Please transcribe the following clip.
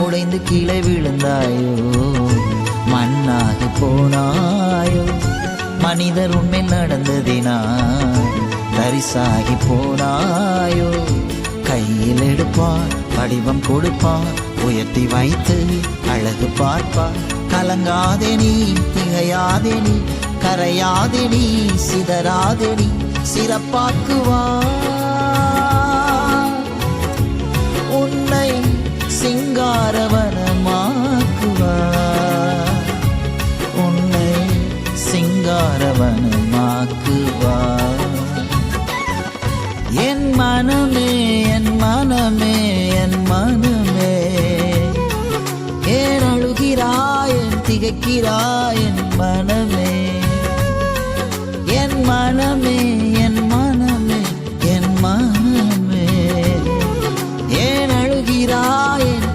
உடைந்து கீழே விழுந்தாயோ, மண்ணாகி போனாயோ. மனிதர் உண்மையில் நடந்ததினா தரிசாகி போனாயோ. கையில் எடுப்பார், வடிவம் கொடுப்பார், உயர்த்தி வைத்து அழகு பார்ப்பார். கலங்காதே நீ, திகையாதே நீ, கரையாதே நீ, சிதறாதே நீ, சிறப்பாக்குவார். உன்னை சிங்காரவனமாக்குவார், உன்னை சிங்காரவனமாக்குவார். என் மனமே, என் மனமே, என் மனமே, ஏன் அழுகிறாய், ஏன் திகைக்கிறாய் என் மனமே. என் மனமே,